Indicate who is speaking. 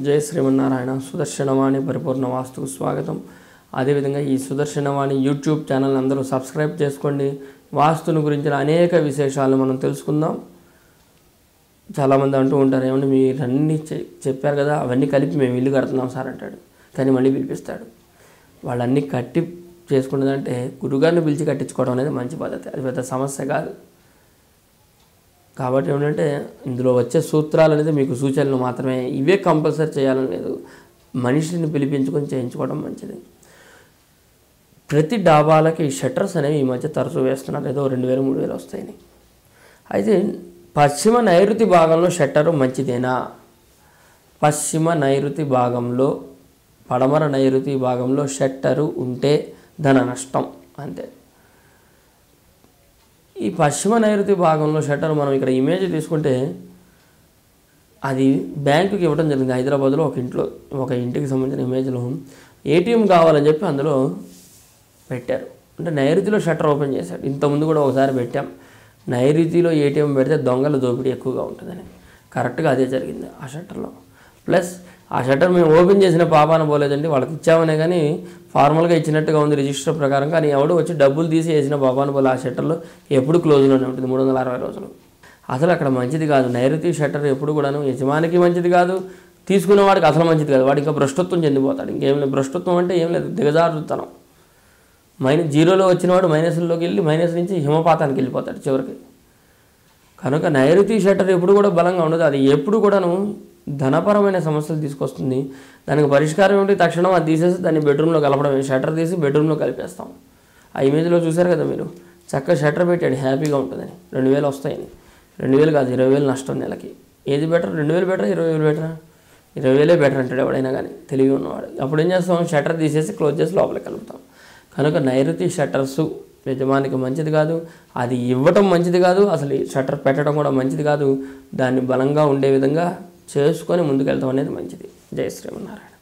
Speaker 1: జై శ్రీమన్నారాయణ. సుదర్శనవాణి పరిపూర్ణ వాస్తుకు స్వాగతం. అదేవిధంగా ఈ సుదర్శనవాణి యూట్యూబ్ ఛానల్ అందరూ సబ్స్క్రైబ్ చేసుకోండి. వాస్తుని గురించిన అనేక విశేషాలను మనం తెలుసుకుందాం. చాలామంది అంటూ ఉంటారు, ఏమంటే మీరు అన్నీ చెప్పారు కదా, అవన్నీ కలిపి మేము ఇల్లు కడుతున్నాం సార్ అంటాడు. కానీ మళ్ళీ పిలిపిస్తాడు. వాళ్ళన్నీ కట్టి చేసుకున్నదంటే గురుగారిని పిలిచి కట్టించుకోవడం అనేది మంచి పద్ధతి, అది పెద్ద సమస్య కాదు. కాబట్టి ఏమిటంటే ఇందులో వచ్చే సూత్రాలు అనేది మీకు సూచనలు మాత్రమే, ఇవే కంపల్సరీ చేయాలని లేదు. మనిషిని పిలిపించుకొని చేయించుకోవడం మంచిది. ప్రతి డాబాలకి షట్టర్స్ అనేవి ఈ మధ్య తరచూ వేస్తున్నారు, ఏదో 2000 3000 వస్తాయని. అయితే పశ్చిమ నైరుతి భాగంలో షట్టరు మంచిదేనా? పశ్చిమ నైరుతి భాగంలో, పడమర నైరుతి భాగంలో షట్టరు ఉంటే ధన నష్టం అంతే. ఈ పశ్చిమ నైరుతి భాగంలో షట్టర్ మనం ఇక్కడ ఇమేజ్ తీసుకుంటే అది బ్యాంకుకి ఇవ్వడం జరిగింది. హైదరాబాద్లో ఒక ఇంటికి సంబంధించిన ఇమేజ్లో ఏటీఎం కావాలని చెప్పి అందులో పెట్టారు. అంటే నైరుతిలో షట్టర్ ఓపెన్ చేశాడు. ఇంతకుముందు కూడా ఒకసారి పెట్టాం, నైరుతిలో ఏటీఎం పెడితే దొంగల దోపిడీ ఎక్కువగా ఉంటుందని. కరెక్ట్గా అదే జరిగింది ఆ షట్టర్లో. ప్లస్ ఆ షట్టర్ మేము ఓపెన్ చేసిన పాపాన పోలేదండి, వాళ్ళకి ఇచ్చామనే కానీ ఫార్మల్గా ఇచ్చినట్టుగా ఉంది రిజిస్టర్ ప్రకారం. కానీ ఎవడు వచ్చి డబ్బులు తీసి వేసిన పాపాన పోలే. ఆ షట్టర్లో ఎప్పుడు క్లోజ్లోనే ఉంటుంది 360 రోజులు. అసలు అక్కడ మంచిది కాదు. నైరుతి షట్టర్ ఎప్పుడు కూడాను యజమానికి మంచిది కాదు, తీసుకున్న వాడికి అసలు మంచిది కాదు. వాడు ఇంకా భ్రష్టత్వం చెందిపోతాడు. ఇంకేం లేదు. భ్రష్టత్వం అంటే ఏం లేదు, దిగజారుతనం. జీరోలో వచ్చినవాడు మైనస్లోకి వెళ్ళి మైనస్ నుంచి హిమపాతానికి వెళ్ళిపోతాడు చివరికి. కనుక నైరుతి షట్టర్ ఎప్పుడు కూడా బలంగా ఉండదు. అది ఎప్పుడు కూడాను ధనపరమైన సమస్యలు తీసుకొస్తుంది. దానికి పరిష్కారం ఏమిటి? తక్షణం అది తీసేసి దాన్ని బెడ్రూమ్లో కలపడమే. షట్టర్ తీసి బెడ్రూమ్లో కలిపేస్తాం. ఆ ఇమేజ్లో చూశారు కదా మీరు, చక్కగా షట్టర్ పెట్టాడు, హ్యాపీగా ఉంటుందని. 2000 వస్తాయని. 2000 కాదు, 20,000 నష్టం నెలకి. ఏది బెటర్? 2000 బెటరా, 20,000 బెటరా? 20,000 బెటర్ అంటాడు ఎవడైనా కానీ, తెలివి ఉన్నవాడు. అప్పుడు ఏం చేస్తాం? షట్టర్ తీసేసి క్లోజ్ చేసి లోపలికి కలుపుతాం. కనుక నైరుతి షట్టర్సు యజమానికి మంచిది కాదు, అది ఇవ్వటం మంచిది కాదు, అసలు షట్టర్ పెట్టడం కూడా మంచిది కాదు. దాన్ని బలంగా ఉండే విధంగా చేసుకొని ముందుకెళ్తాం అనేది మంచిది. జై శ్రీమన్నారాయణ.